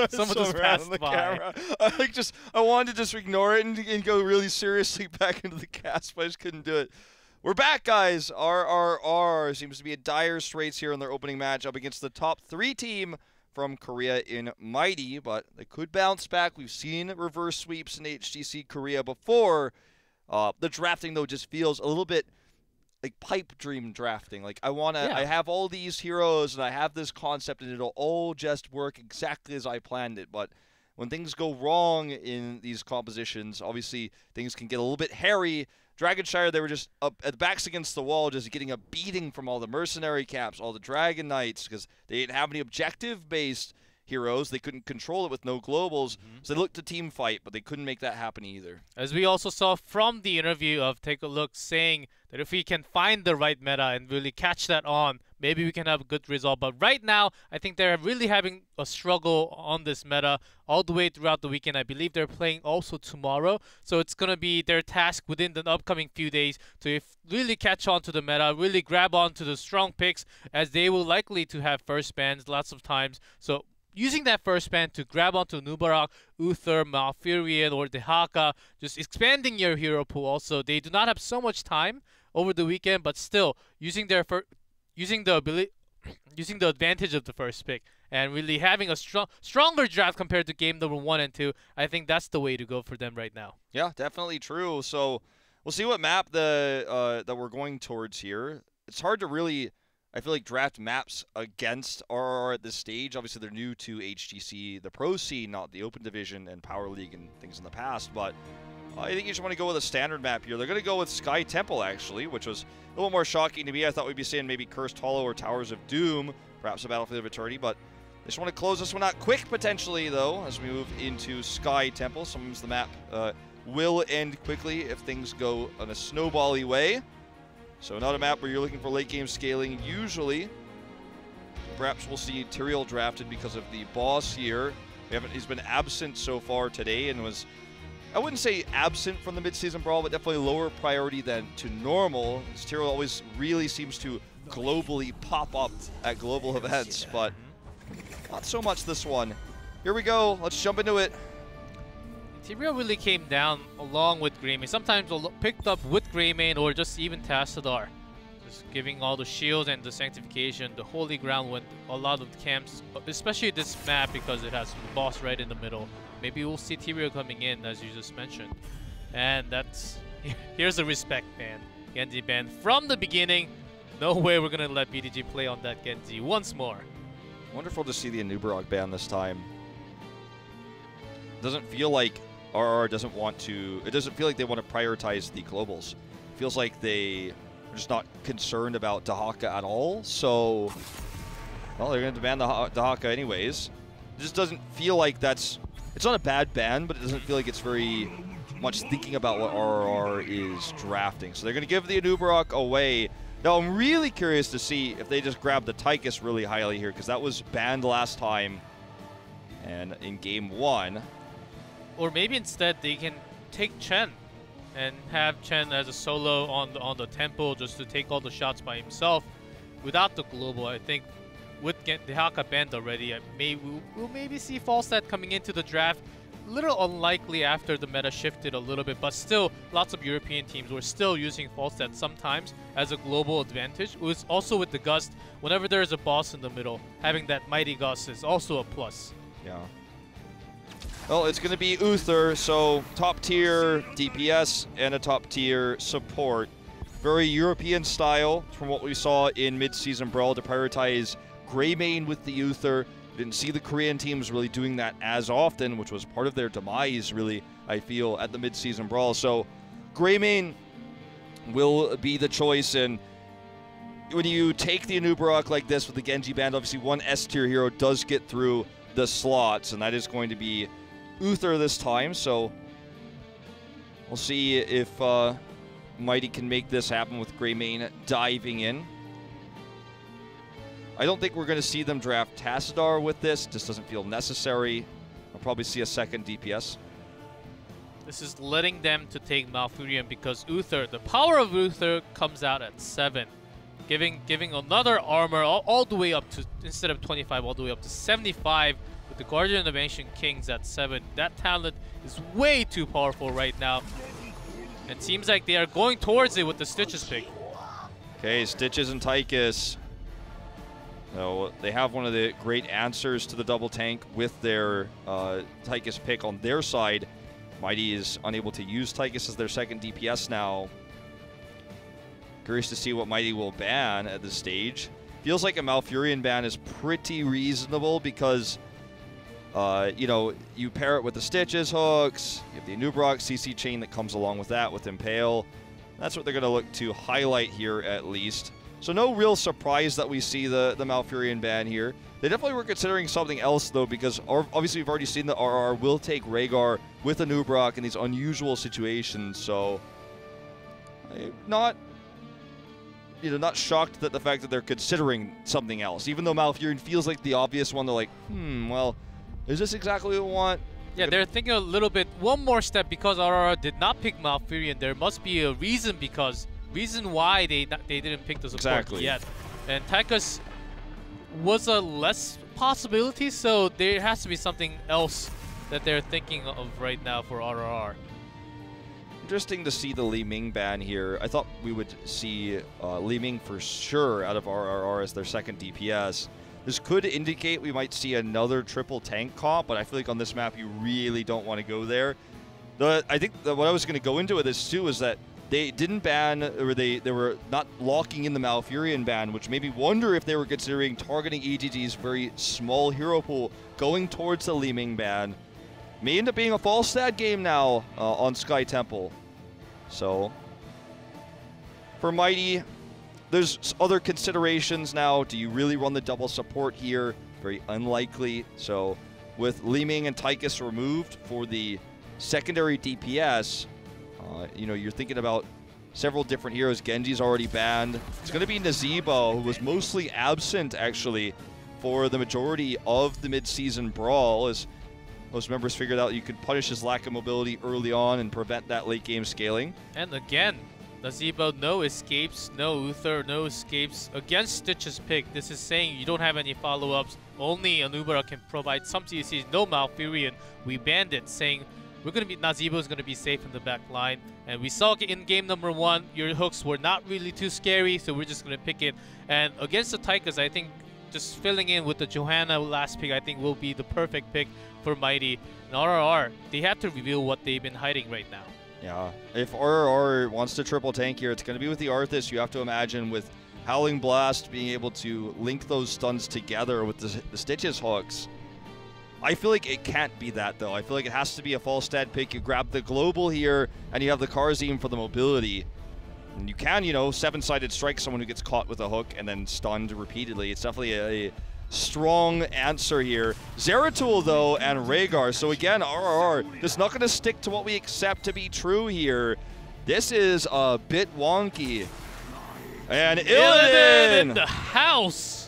Someone just passed the by. camera. I wanted to just ignore it and go really seriously back into the cast, but I just couldn't do it. We're back, guys. RRR seems to be in dire straits here in their opening match up against the top 3 team from Korea in Mighty, but they could bounce back. We've seen reverse sweeps in HGC Korea before. The drafting, though, just feels a little bit like pipe dream drafting. Like, I have all these heroes, and I have this concept, and it'll all just work exactly as I planned it. But when things go wrong in these compositions, obviously things can get a little bit hairy. Dragonshire, they were just up at the backs against the wall, just getting a beating from all the mercenary caps, all the Dragon Knights, because they didn't have any objective-based heroes. They couldn't control it with no globals, so they looked to team fight, but they couldn't make that happen either. As we also saw from the interview of Take a Look saying that if we can find the right meta and really catch that on, maybe we can have a good result. But right now, I think they're really having a struggle on this meta all the way throughout the weekend. I believe they're playing also tomorrow. So it's going to be their task within the upcoming few days to really catch on to the meta, really grab on to the strong picks, as they will likely to have first bans lots of times. So using that first ban to grab onto Nubarak, Uther, Malfurion, or Dehaka, just expanding your hero pool also. They do not have so much time over the weekend, but still using their using the advantage of the first pick and really having a stronger draft compared to game number 1 and 2. I think that's the way to go for them right now. Yeah, definitely true. So we'll see what map that we're going towards here. It's hard to really, I feel like, draft maps against RRR at this stage. Obviously, they're new to HGC, the pro scene, not the open division and Power League and things in the past. But I think you just want to go with a standard map here. They're going to go with Sky Temple, actually, which was a little more shocking to me. I thought we'd be seeing maybe Cursed Hollow or Towers of Doom, perhaps a Battlefield of Eternity. But I just want to close this one out quick, potentially, though, as we move into Sky Temple. Sometimes the map will end quickly if things go in a snowbally way. So not a map where you're looking for late game scaling. Usually, perhaps we'll see Tyrael drafted because of the boss here. He's been absent so far today and was, I wouldn't say absent from the mid-season brawl, but definitely lower priority than to normal. Tyrael always really seems to globally pop up at global events, but not so much this one. Here we go. Let's jump into it. Tyrael really came down along with Greymane. Sometimes picked up with Greymane or just even Tassadar. Just giving all the shields and the sanctification, the holy ground when a lot of the camps, especially this map because it has the boss right in the middle. Maybe we'll see Tyrael coming in, as you just mentioned. And that's, here's the respect ban. Genji ban from the beginning. No way we're going to let BDG play on that Genji once more. Wonderful to see the Anubarak ban this time. Doesn't feel like RR doesn't want to, it doesn't feel like they want to prioritize the globals. It feels like they are just not concerned about Dehaka at all. So, well, they're going to ban the Dehaka anyways. It just doesn't feel like that's, it's not a bad ban, but it doesn't feel like it's very much thinking about what RR is drafting. So they're going to give the Anubarak away. Now, I'm really curious to see if they just grab the Tychus really highly here, because that was banned last time and in game 1. Or maybe instead they can take Chen and have Chen as a solo on the temple just to take all the shots by himself without the global. I think with Dehaka banned already, we'll maybe see Falstad coming into the draft. A little unlikely after the meta shifted a little bit, but still lots of European teams were still using Falstad sometimes as a global advantage. It was also with the Gust. Whenever there is a boss in the middle, having that Mighty Gust is also a plus. Yeah. Well, it's going to be Uther, so top tier DPS and a top tier support. Very European style from what we saw in mid-season brawl to prioritize Greymane with the Uther. Didn't see the Korean teams really doing that as often, which was part of their demise, really, I feel, at the mid-season brawl. So Greymane will be the choice, and when you take the Anubarak like this with the Genji band, obviously one S-tier hero does get through the slots, and that is going to be Uther this time. So we'll see if Mighty can make this happen with Greymane diving in. I don't think we're going to see them draft Tassadar with this. Just doesn't feel necessary. I'll probably see a second DPS. This is letting them to take Malfurion because Uther, the power of Uther comes out at 7. Giving another armor all the way up to, instead of 25, all the way up to 75 with with the Guardian of the Ancient Kings at 7. That talent is way too powerful right now. It seems like they are going towards it with the Stitches pick. Okay, Stitches and Tychus. So they have one of the great answers to the double tank with their Tychus pick on their side. Mighty is unable to use Tychus as their second DPS now. Curious to see what Mighty will ban at this stage. Feels like a Malfurion ban is pretty reasonable because, you know, you pair it with the Stitches hooks, you have the Anubrock CC chain that comes along with that with Impale. That's what they're going to look to highlight here at least. So no real surprise that we see the Malfurion ban here. They definitely were considering something else though, because obviously we've already seen that RR will take Rhaegar with Anubrock in these unusual situations. So I'm not, you know, not shocked that the fact that they're considering something else, even though Malfurion feels like the obvious one. They're like, well, is this exactly what we want? Yeah, they're thinking a little bit, one more step, because RR did not pick Malfurion. There must be a reason why they didn't pick the support yet. And Tychus was a less possibility, so there has to be something else that they're thinking of right now for RRR. Interesting to see the Li Ming ban here. I thought we would see Li Ming for sure out of RRR as their second DPS. This could indicate we might see another triple tank comp, but I feel like on this map you really don't want to go there. I think what I was going to go into with this too is that they didn't ban, or they were not locking in the Malfurion ban, which made me wonder if they were considering targeting EGG's very small hero pool, going towards the Li Ming ban. May end up being a false stat game now on Sky Temple. So, for Mighty, there's other considerations now. Do you really run the double support here? Very unlikely. So, with Li Ming and Tychus removed for the secondary DPS, you know, you're thinking about several different heroes. Genji's already banned. It's going to be Nazeebo, who was mostly absent, actually, for the majority of the mid-season brawl, as most members figured out you could punish his lack of mobility early on and prevent that late-game scaling. And again, Nazeebo, no escapes, no Uther, no escapes against Stitch's pick. This is saying you don't have any follow-ups. Only Anubara can provide some CCs, no Malfurion. We banned it, saying Nazeebo is going to be safe in the back line. And we saw in game number 1, your hooks were not really too scary, so we're just going to pick it. And against the Tychus, I think just filling in with the Johanna last pick, I think will be the perfect pick for Mighty. And RRR, they have to reveal what they've been hiding right now. Yeah, if RRR wants to triple tank here, it's going to be with the Arthas. You have to imagine with Howling Blast being able to link those stuns together with the Stitches hooks. I feel like it can't be that, though. I feel like it has to be a false stat pick. You grab the global here, and you have the Karzim for the mobility. And you can, you know, 7-sided strike someone who gets caught with a hook and then stunned repeatedly. It's definitely a strong answer here. Zeratul, though, and Rhaegar. So again, RRR just not going to stick to what we accept to be true here. This is a bit wonky. And Illidan in the house!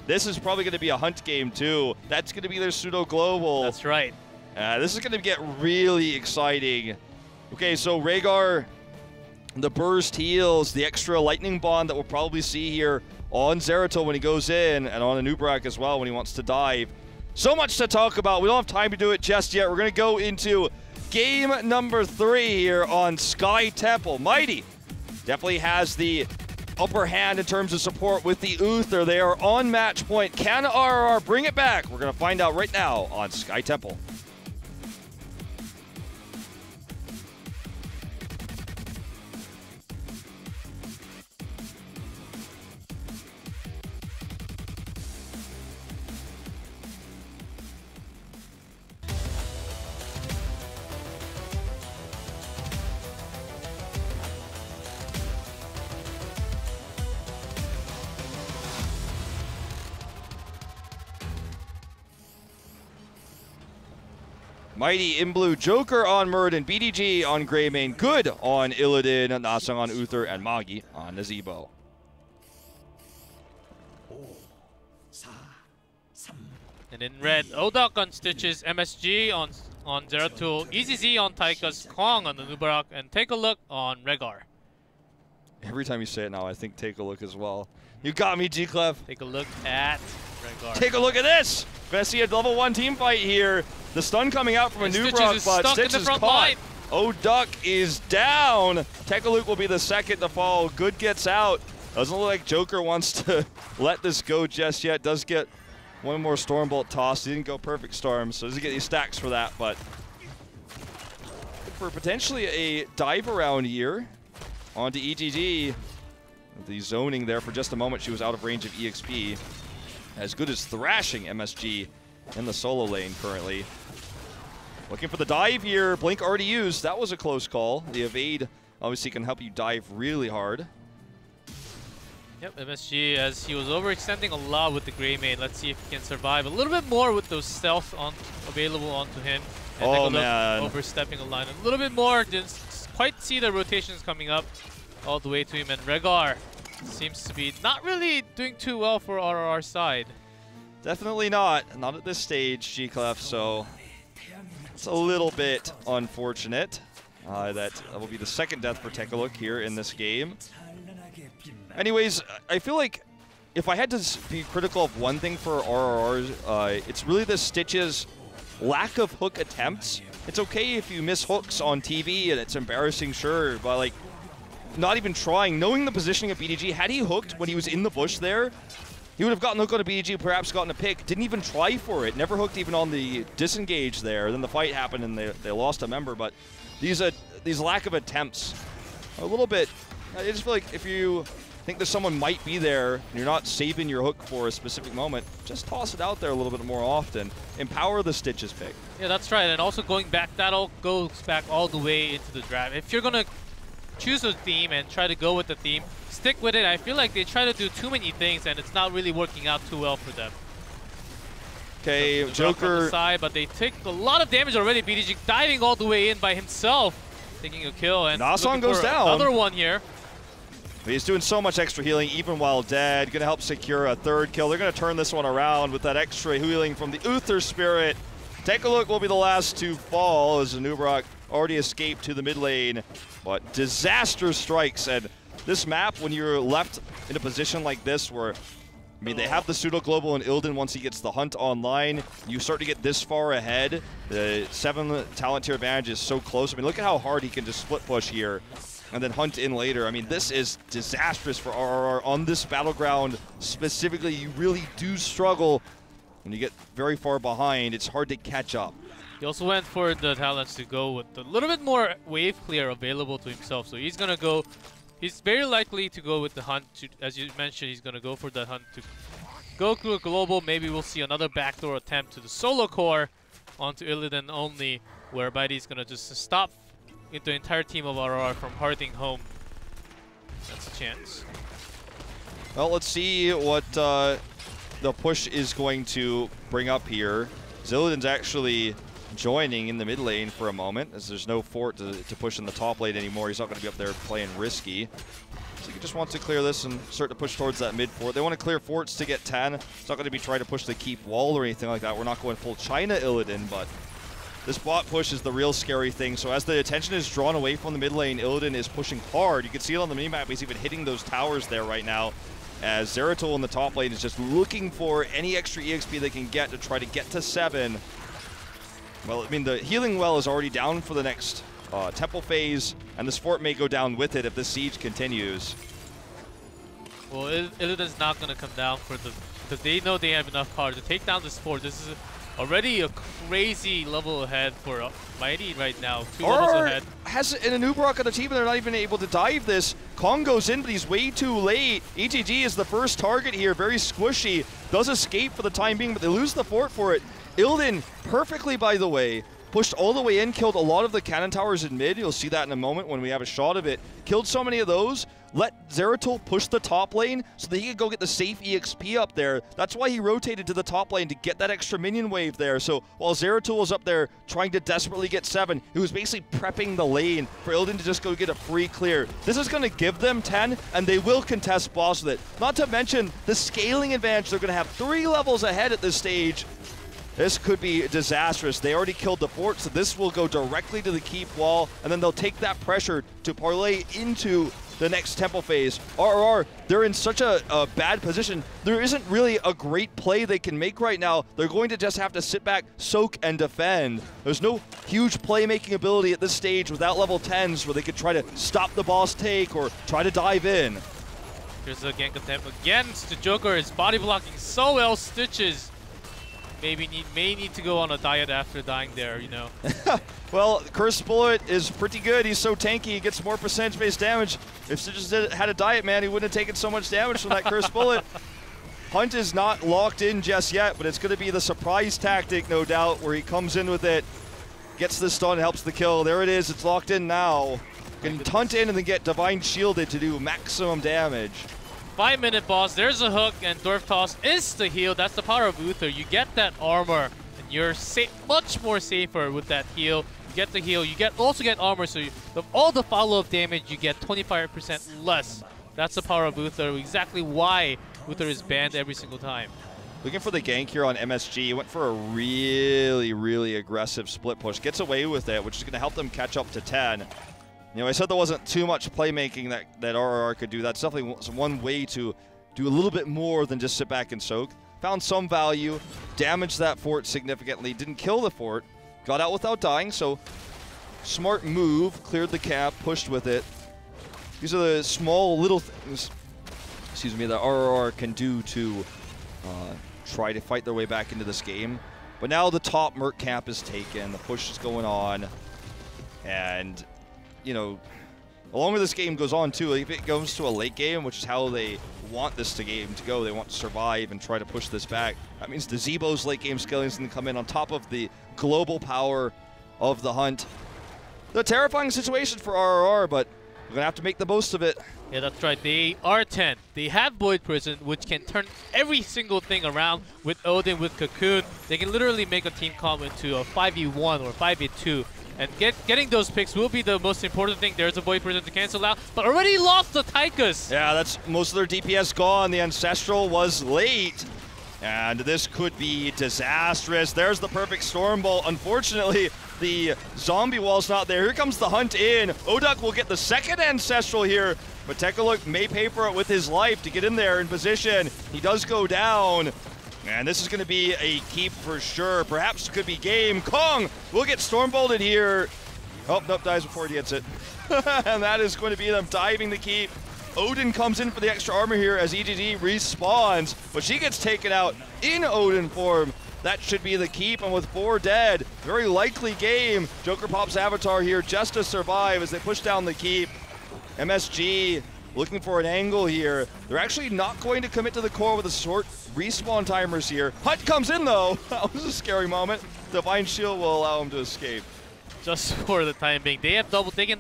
This is probably going to be a hunt game, too. That's going to be their pseudo-global. That's right. This is going to get really exciting. Okay, so Rhaegar, the burst heals, the extra lightning bond that we'll probably see here on Zeratul when he goes in, and on Anubrak as well when he wants to dive. So much to talk about. We don't have time to do it just yet. We're going to go into game number 3 here on Sky Temple. Mighty definitely has the upper hand in terms of support with the Uther. They are on match point. Can RRR bring it back? We're going to find out right now on Sky Temple. Mighty in blue, Joker on Murden, BDG on Greymane, Good on Illidan, Nasang on Uther, and Magi on Nazeebo. And in red, Odok on Stitches, MSG on Zeratul, EZZ on Tychus, Kong on Anubrak, and take a look on Rhaegar. Every time you say it now, I think take a look as well. You got me, G-Clef. Take a look at Rengar. Take a look at this. Gonna see a level 1 team fight here. The stun coming out from a new Brock, but Stitch is caught. Line. O'Duck is down. Tekaluk will be the second to fall. Good gets out. Doesn't look like Joker wants to let this go just yet. Does get one more Stormbolt toss. He didn't go perfect storm, so doesn't get any stacks for that, but for potentially a dive around here onto EGG. The zoning there for just a moment. She was out of range of EXP. As good as thrashing MSG in the solo lane currently. Looking for the dive here. Blink already used. That was a close call. The evade obviously can help you dive really hard. Yep, MSG, as he was overextending a lot with the Grey Mane. Let's see if he can survive a little bit more with those stealth available onto him. And oh man, overstepping a line a little bit more. Didn't quite see the rotations coming up all the way to him. And Rengar seems to be not really doing too well for RRR side. Definitely not. Not at this stage, G-Clef, so it's a little bit unfortunate. That will be the second death for Tekaluk here in this game. Anyways, I feel like if I had to be critical of one thing for RRR, it's really the Stitch's lack of hook attempts. It's okay if you miss hooks on TV and it's embarrassing, sure, but like not even trying, knowing the positioning of BDG, had he hooked when he was in the bush there, he would have gotten a hook on a BDG, perhaps gotten a pick. Didn't even try for it. Never hooked even on the disengage there. Then the fight happened and they lost a member. But these lack of attempts, a little bit. I just feel like if you think that someone might be there and you're not saving your hook for a specific moment, just toss it out there a little bit more often. Empower the Stitches pick. Yeah, that's right. And also going back, that all goes back all the way into the draft. If you're going to choose a theme and try to go with the theme, stick with it. I feel like they try to do too many things and it's not really working out too well for them. Okay, so Joker. On the side, but they take a lot of damage already. BDG diving all the way in by himself, taking a kill. And Nasan goes down. Another one here. He's doing so much extra healing even while dead. Going to help secure a third kill. They're going to turn this one around with that extra healing from the Uther Spirit. Take a look, will be the last to fall as Anubrak already escaped to the mid lane. But disaster strikes, and this map, when you're left in a position like this where, I mean, they have the pseudo global in Illidan once he gets the hunt online. You start to get this far ahead. The 7 talent tier advantage is so close. I mean, look at how hard he can just split push here and then hunt in later. I mean, this is disastrous for RRR on this battleground specifically. You really do struggle when you get very far behind. It's hard to catch up. He also went for the talents to go with a little bit more wave clear available to himself. So he's going to go, he's very likely to go with the hunt. As you mentioned, he's going to go for the hunt to go to a global. Maybe we'll see another backdoor attempt to the solo core onto Illidan only, whereby he's going to just stop the entire team of RRR from hearting home. That's a chance. Well, let's see what the push is going to bring up here. Illidan's actually joining in the mid lane for a moment, as there's no fort to push in the top lane anymore. He's not going to be up there playing risky. So he just wants to clear this and start to push towards that mid fort. They want to clear forts to get 10. It's not going to be trying to push the keep wall or anything like that. We're not going full China Illidan, but this bot push is the real scary thing. So as the attention is drawn away from the mid lane, Illidan is pushing hard. You can see it on the minimap. He's even hitting those towers there right now, as Zeratul in the top lane is just looking for any extra EXP they can get to try to get to 7. Well, I mean, the healing well is already down for the next temple phase, and this fort may go down with it if this siege continues. Well, Illidan's not going to come down for the, because they know they have enough power to take down this fort. This is already a crazy level ahead for Mighty right now. 2 levels ahead. Has an Anubrak on the team and they're not even able to dive this. Kong goes in, but he's way too late. EGG is the first target here, very squishy. Does escape for the time being, but they lose the fort for it. Illidan, perfectly by the way, pushed all the way in, killed a lot of the cannon towers in mid. You'll see that in a moment when we have a shot of it. Killed so many of those. Let Zeratul push the top lane so that he could go get the safe EXP up there. That's why he rotated to the top lane, to get that extra minion wave there. So while Zeratul was up there trying to desperately get 7, he was basically prepping the lane for Illidan to just go get a free clear. This is going to give them 10, and they will contest boss with it. Not to mention the scaling advantage. They're going to have 3 levels ahead at this stage. This could be disastrous. They already killed the fort, so this will go directly to the keep wall, and then they'll take that pressure to parlay into the next tempo phase. RRR, they're in such a bad position. There isn't really a great play they can make right now. They're going to just have to sit back, soak, and defend. There's no huge playmaking ability at this stage without level 10s where they could try to stop the boss take or try to dive in. Here's the gank attempt against the Joker. Is body blocking so well. Stitches may need to go on a diet after dying there, you know. Well, Cursed Bullet is pretty good. He's so tanky, he gets more percentage-based damage. If Stitches had a diet, man, he wouldn't have taken so much damage from that Cursed Bullet. Hunt is not locked in just yet, but it's going to be the surprise tactic, no doubt, where he comes in with it, gets the stun, helps the kill. There it is. It's locked in now. Can Hunt in and then get Divine Shielded to do maximum damage. 5-minute boss, there's a hook, and Dwarf Toss is the heal. That's the power of Uther. You get that armor, and you're much more safer with that heal. You get the heal, you also get armor, so all the follow-up damage, you get 25% less. That's the power of Uther, exactly why Uther is banned every single time. Looking for the gank here on MSG. Went for a really, really aggressive split push. Gets away with it, which is going to help them catch up to 10. You know, I said there wasn't too much playmaking that RRR could do. That's definitely one way to do a little bit more than just sit back and soak. Found some value, damaged that fort significantly, didn't kill the fort, got out without dying, so smart move, cleared the cap, pushed with it. These are the small little things, excuse me, that RRR can do to try to fight their way back into this game. But now the top Merc cap is taken, the push is going on, and you know, the longer this game goes on too, if it goes to a late game, which is how they want this game to go, they want to survive and try to push this back. That means the Zebo's late game scaling is going to come in on top of the global power of the Hunt. The terrifying situation for RRR, but we're going to have to make the most of it. Yeah, that's right. They are 10. They have Void Prison, which can turn every single thing around with Odin, with Cocoon. They can literally make a team comp into a 5v1 or 5v2. And getting those picks will be the most important thing. There's a Void Prison to cancel out, but already lost the Tychus. Yeah, that's most of their DPS gone. The Ancestral was late, and this could be disastrous. There's the perfect Storm Bolt. Unfortunately, the zombie wall's not there. Here comes the Hunt in. Oduk will get the second Ancestral here, but Tekaluk may pay for it with his life to get in there in position. He does go down. And this is going to be a keep for sure. Perhaps it could be game. Kong will get Storm Bolted here. Oh, nope, dies before he gets it. And that is going to be them diving the keep. Odin comes in for the extra armor here as EGD respawns, but she gets taken out in Odin form. That should be the keep, and with 4 dead, very likely game. Joker pops Avatar here just to survive as they push down the keep. MSG looking for an angle here. They're actually not going to commit to the core with the short respawn timers here. Hunt comes in though. That was a scary moment. Divine Shield will allow him to escape. Just for the time being. They can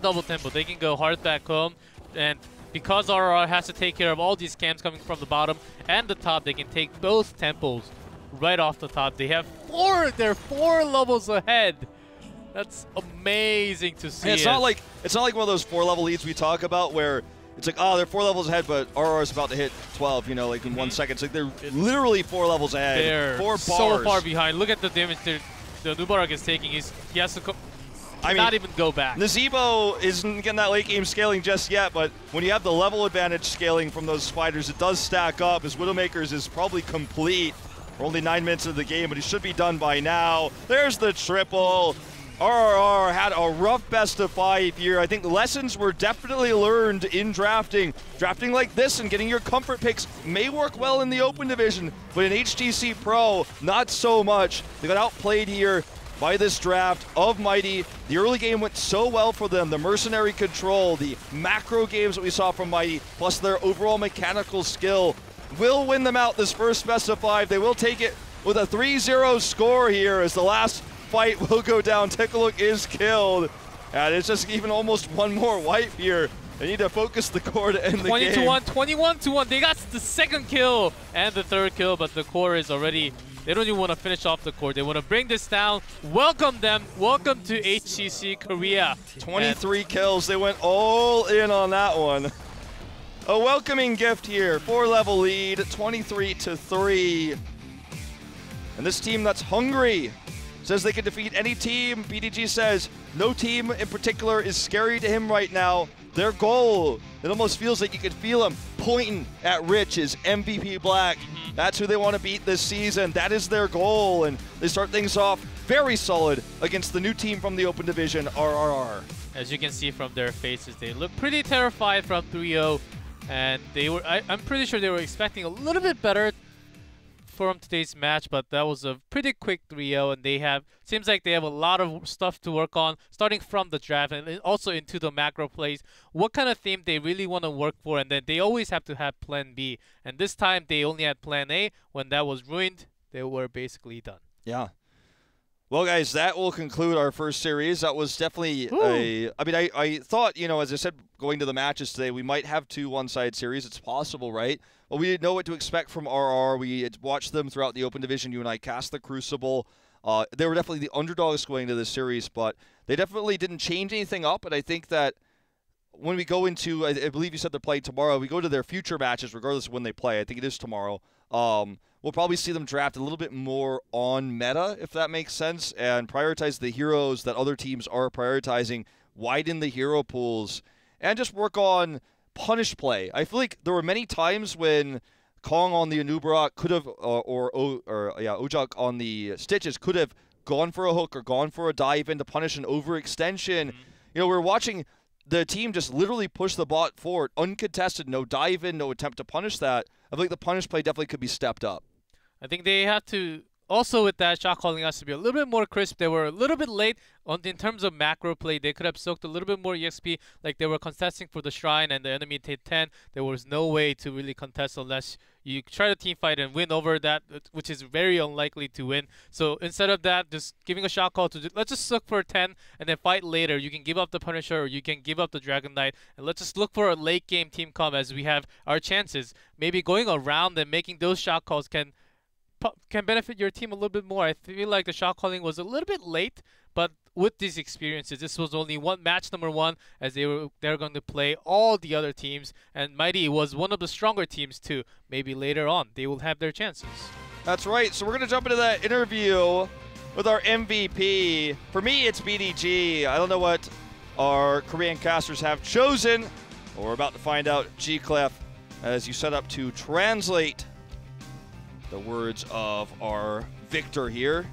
double tempo. They can go hard back home. And because RRR has to take care of all these camps coming from the bottom and the top, they can take both tempos right off the top. They have 4. They're 4 levels ahead. That's amazing to see. It's not like one of those 4-level leads we talk about where it's like, oh, they're 4 levels ahead, but RR is about to hit 12, you know, like in 1 second. It's like they're literally 4 levels ahead. They're 4 bars. So far behind. Look at the damage the Nubarak is taking. He has to not even go back. Nazebo isn't getting that late game scaling just yet, but when you have the level advantage scaling from those spiders, it does stack up. His Widowmakers is probably complete. We're only 9 minutes into the game, but he should be done by now. There's the triple. RRR had a rough best of 5 here. I think the lessons were definitely learned in drafting. Drafting like this and getting your comfort picks may work well in the open division, but in HGC Pro, not so much. They got outplayed here by this draft of Mighty. The early game went so well for them. The mercenary control, the macro games that we saw from Mighty, plus their overall mechanical skill will win them out this first best of 5. They will take it with a 3-0 score here as the last fight will go down. Tekaluk is killed, and it's just even almost one more wipe here. They need to focus the core to end the game. 20-1, 21-1. They got the second kill and the third kill, but the core is already. They don't even want to finish off the core. They want to bring this down. Welcome them. Welcome to HGC Korea. 23 kills. They went all in on that one. A welcoming gift here. 4-level lead, 23-3. And this team that's hungry says they can defeat any team. BDG says no team in particular is scary to him right now. their goal, it almost feels like you can feel them pointing at Rich as MVP Black. That's who they want to beat this season. That is their goal, and they start things off very solid against the new team from the Open Division, RRR. As you can see from their faces, they look pretty terrified from 3-0, and I'm pretty sure they were expecting a little bit better from today's match, but that was a pretty quick 3-0, and seems like they have a lot of stuff to work on, starting from the draft and also into the macro plays. What kind of theme they really want to work for, and then they always have to have plan B. And this time they only had plan A. When that was ruined, they were basically done. Yeah. Well, guys, that will conclude our first series. That was definitely I thought, as I said, going to the matches today, we might have 2 one-side series. It's possible, right? Well, we didn't know what to expect from RR. We had watched them throughout the Open Division. You and I cast the Crucible. They were definitely the underdogs going into this series, but they definitely didn't change anything up. And I think that when we go into, I believe you said they're playing tomorrow, we go to their future matches, regardless of when they play. I think it is tomorrow. We'll probably see them draft a little bit more on meta, if that makes sense, and prioritize the heroes that other teams are prioritizing, widen the hero pools, and just work on punish play. I feel like there were many times when Kong on the Anubra could have, Ojak on the Stitches could have gone for a hook or gone for a dive in to punish an overextension. We're watching the team just literally push the bot forward, uncontested, no dive in, no attempt to punish that. I feel like the punish play definitely could be stepped up. I think they have to, also with that, shot calling has to be a little bit more crisp. They were a little bit late in terms of macro play. They could have soaked a little bit more EXP, like they were contesting for the shrine and the enemy take 10. There was no way to really contest unless you try to team fight and win over that, which is very unlikely to win. So instead of that, just giving a shot call to let's just look for a 10 and then fight later. You can give up the Punisher or you can give up the Dragon Knight, and let's just look for a late game team comp as we have our chances. Maybe going around and making those shot calls can benefit your team a little bit more. I feel like the shot calling was a little bit late, but with these experiences, this was only match number 1, as they're going to play all the other teams, and Mighty was one of the stronger teams too. Maybe later on they will have their chances. That's right. So we're gonna jump into that interview with our MVP. For me, it's BDG. I don't know what our Korean casters have chosen, but we're about to find out. G-Clef, as you set up to translate the words of our victor here.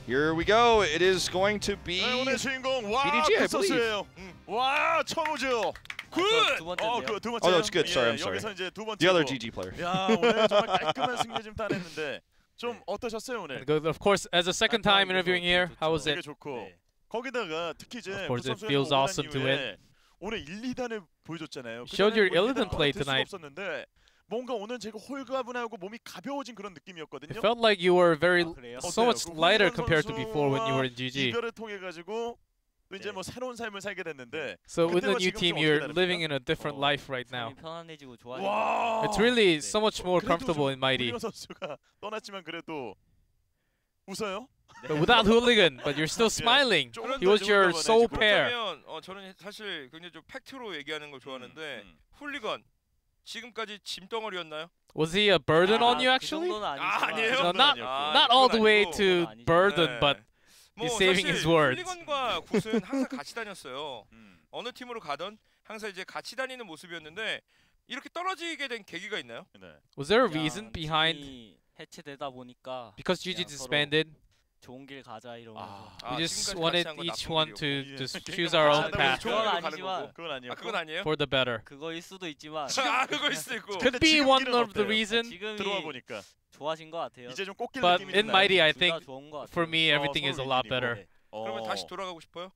Here we go. It is going to be BDG, I believe. 와, 천우죠. 굿! 두 번째. Oh, that's good. Sorry, I'm sorry. 여기서 이제 두 번째. The other GG player. 야, 오늘 정말 깔끔한 승리 좀 따냈는데 좀 어떠셨어요, 오늘? Of course, as a second time interviewing here, how was it? 되게 좋고. 거기다가 특히 이제 Of course, it feels awesome to win. 오늘 1, 2단을 보여줬잖아요. Showed your Illidan play tonight. 뭔가 오늘 제가 홀가분하고 몸이 가벼워진 그런 느낌이었거든요. It felt like you were so much lighter compared to before when you were in GG. 이별을 통해 가지고 또 이제 뭐 새로운 삶을 살게 됐는데. So with the new team, you're living in a different life right now. It's really so much more comfortable in Mighty. 선수가 떠났지만 그래도 웃어요. But without Hooligan, but you're still smiling. He was your soul pair. 저는 사실 굉장히 좀 팩트로 얘기하는 걸 좋아하는데 훌리건 지금까지 짐덩어리였나요? Was he a burden on you actually? 아니에요. No, not all the way to burden, but he's saving his words. 훌리건과 굿은 항상 같이 다녔어요. 어느 팀으로 가던 항상 이제 같이 다니는 모습이었는데 이렇게 떨어지게 된 계기가 있나요? Was there a reason behind? 해체되다 보니까 Because GG disbanded. 좋은 길 가자 이러면서. We just wanted each one to just choose our own path. 그건 아니지만 그건 아니에요? For the better. 그거일 수도 있지만. 그거일 수도 있고. Could be one of the reason. 들어와 보니까 좋아진 것 같아요. 이제 좀 꽃길 But 느낌이 in 있나요? Mighty, I think for me everything is a lot better. 그러면 다시 돌아가고 싶어요?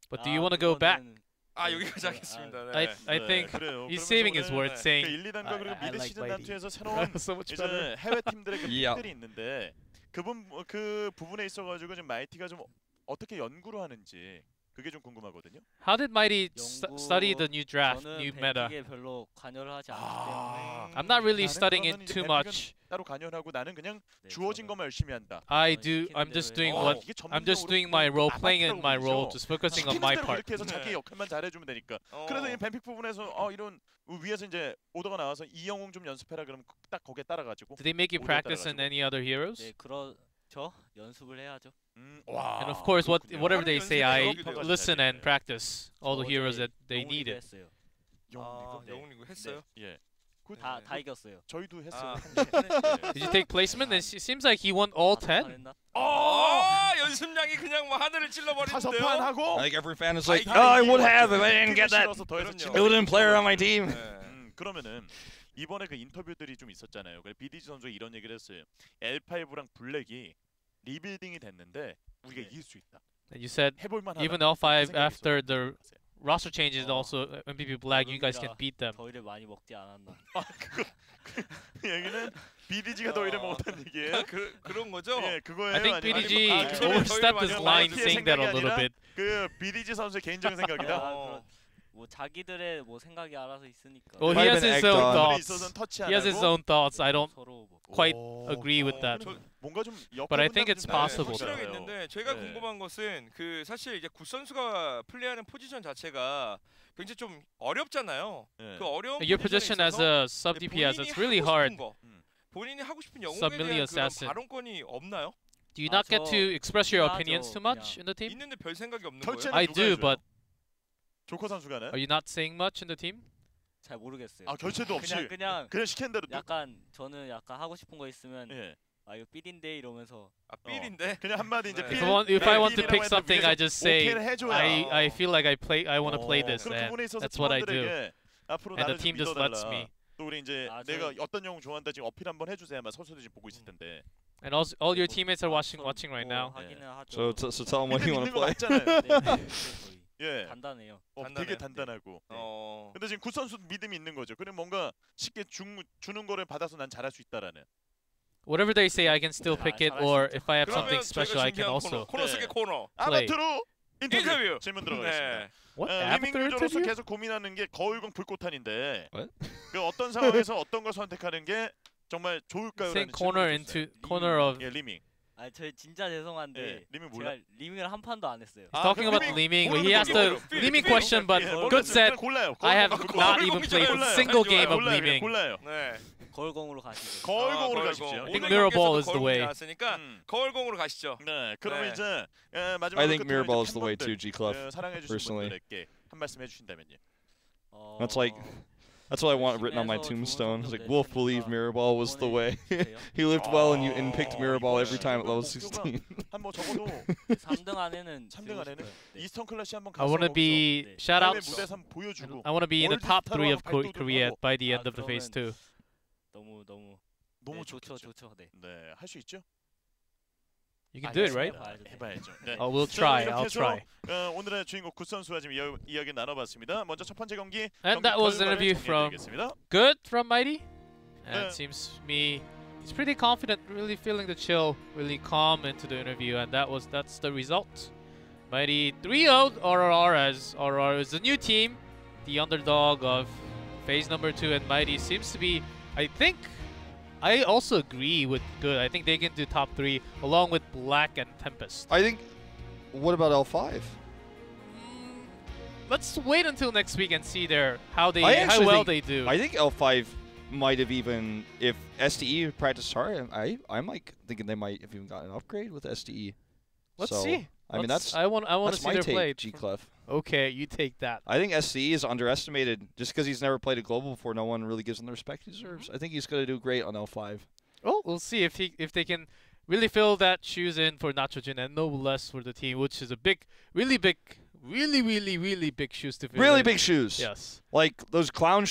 But do you want to go back? 여기까지 하겠습니다. I think he's saving his words, saying 1, 2단과 그리고 I 미드 like 시즌 Mighty. 단투에서 새로운 So much 이제 better. 해외 팀들의 그 픽들이 있는데 그 부분에 있어가지고 지금 마이티가 좀 어떻게 연구를 하는지 그게 좀 궁금하거든요. How did Mighty study the new draft, new meta? 별로 관여를 하지 않기 때문에. I'm not really studying it too much. 따로 관여하고 나는 그냥 주어진 것만 열심히 한다. I'm just doing my role, playing in my role, just focusing on my part. 이렇게 해서 자기 역할만 잘해주면 되니까. 그래서 이 뱀픽 부분에서 이런 위에서 이제 오더가 나와서 이영웅 좀 연습해라 그러면 딱 거기에 따라가지고. Did they make you practice in any other heroes? 네, 저 연습을 해야죠. 와. And of course, whatever they say, I 연습을 listen and practice all the 저 heroes 어제 that they 영웅 needed. 리그 했어요. 영웅 리그. 영웅 리그 했어요? 예. 다 이겼어요. 저희도 했어요. 아, Did you take placement? It seems like he won all 10. 했나? 연습량이 그냥 뭐 하늘을 다섯 찔러버리는데요. 판 하고. I think every fan is like, 다 oh, I would 이기고 have if I didn't 뛰기 get that 싫어서 더 해서 그럼요. 지금 golden player on my team. 네. 그러면은 이번에 그 인터뷰들이 좀 있었잖아요. 그래 BDG 선수가 이런 얘기를 했어요. L5랑 블랙이 리빌딩이 됐는데 우리가 이길 수 있다. And you said 해볼 만하다. even L5 생각이 after 있어요. the roster changes, 어. also MVP Black, you guys can beat them. 더위를 많이 먹지 않았나. 그 얘기는 BDG가 더 이래 못한 얘기예요. 그런 거죠? 예, 그거예요. I think 아니면 BDG 아니면 그거는 overstepped his 저희를 line 많이 saying that a 생각이 little 아니라 bit. 그 BDG 선수의 개인적인 생각이다. 어. 뭐 자기들의 뭐 생각이 알아서 있으니까. Well, he Might has have been his egged own on. 부분에 thoughts. 있어서는 터치 안 He has his 하고. own thoughts. I don't 서로 뭐 quite 오, agree with that. 뭔가 좀 But I think it's possible. 확실하게 있는데 제가 네. 궁금한 것은 그 사실 이제 굿 선수가 플레이하는 포지션 자체가 굉장히 좀 어렵잖아요. 그 어려운 Your position as a sub DPS, it's really hard. 본인이 하고 싶은 영웅에 Sub-melee 대한 그런 assassin. 발언권이 없나요? Do you not get 저 to express your 하죠, opinions too much in the team? 있는데 별 생각이 없는 결제는 거예요? I 누가 do, 해줘요? but 조커 선수가 하나요? are you not saying much in the team? 잘 모르겠어요. 아 결제도 없이 그냥 그냥 시킨 대로 약간 저는 약간 하고 싶은 거 있으면 예. 아 이거 삘인데 이러면서 아 삘인데? 그냥 한마디 이제 네. 필, If I want to 필이라고 pick 해도 something, 위에서 I just say 오케이를 해줘야. I feel like I want to play this, 그런 and 부분에 있어서 that's what I do. 팀원들에게 앞으로 And the 나를 좀 team just 믿어달라. lets me. 또 우리 이제 아, 내가 저희- 어떤 영웅 좋아한다 지금 어필 한번 해주세요. 아마 선수들 지금 보고 있을 텐데. And all your 뭐 teammates are watching 뭐 right now. 하기는 So, 하죠. so tell him what 근데 you want 믿는 to 거 play. 맞잖아요. 네, 거의 예. 단단해요. 되게 단단해요. 단단하고. 어. 근데 지금 굿 선수 믿음이 있는 거죠. 그래 뭔가 쉽게 주는 거를 받아서 난 잘할 수 있다라는. Whatever they say, I can still pick it, or if I have something 그러면 special, I can 저희가 준비한 also. 코너 네. 속의 코너. Play. 아바트로 인터뷰. 인터뷰. 질문 들어가겠습니다. 네. What? 리밍 Avatar 유저로서 interview? 계속 고민하는 게 거울공 불꽃탄인데 What? 그 어떤 상황에서 어떤 걸 선택하는 게 정말 좋을까요? Saying corner of. 예, 리밍. 아 저 진짜 죄송한데 예, 리밍 몰라. 제가 리밍을 한 판도 안 했어요. 아, Talking 그럼 about 리밍 Liming, he has 모르는 to 거 Liming 모르는 question, but 예, good 모르겠어요. said. 골라요. I have 골라요. not even played a 골라요. single game of 골라요. Liming. 골라요. 네. 거울공으로 가시죠. 거울공으로 거울공. 가십시오. I think 오늘 mirror 경기에서도 ball is the way. 거울공이 나왔으니까 거울공으로 가시죠. 네, 그러면 네. 이제 마지막으로 I think 끝으로 mirror 이제 ball is the way 팬분들, too, G Club. 사랑해 주신 personally. 분들에게 한 말씀 해주신다면요. That's like- That's what I want written on my tombstone. It's like Wolf believed mirror ball was the way. He lived well and picked mirror ball every time at level 16. 한뭐 적어도 3등 안에는 3등 안에는 이스턴 클래시 한번 I 가서 want to be 네. shoutouts. 무대에서 한번 보여주고 I want to be in the 월드 top 스타로 3 of 발돋움하고. Korea by the end 아, of the phase 2. 너무 너무 네, 좋죠. 좋죠. 네. 네, 할 수 있죠? You can do it, right? 해봐야죠. 네. Oh, we'll 자, try. 이렇게 I'll 해서, try. 오늘의 주인공 굿 선수와 지금 이야기 나눠봤습니다. 먼저 첫 번째 경기. And that was an interview from Good from Mighty. And Yeah. it seems to me he's pretty confident, really feeling the chill, really calm into the interview, and that's the result. Mighty 3-0 RRR, as RRR is the new team, the underdog of phase number 2, and Mighty seems to be, I also agree with Good. I think they can do top 3 along with Black and Tempest. I think. What about L5? Let's wait until next week and see how I actually well think- they do. I think L5 might have even, if SDE practiced hard, I'm like thinking they might have even gotten an upgrade with SDE. Let's So, see. I mean, that's I want to that's see my their take, play. G Clef. Okay, you take that. I think SCE is underestimated just because he's never played a global before. No one really gives him the respect he deserves. I think he's going to do great on L5. Well, we'll see if they can really fill that shoes in for Nachojin and no less for the team, which is a really big shoes to fill. Really in. big shoes. Yes. Like those clown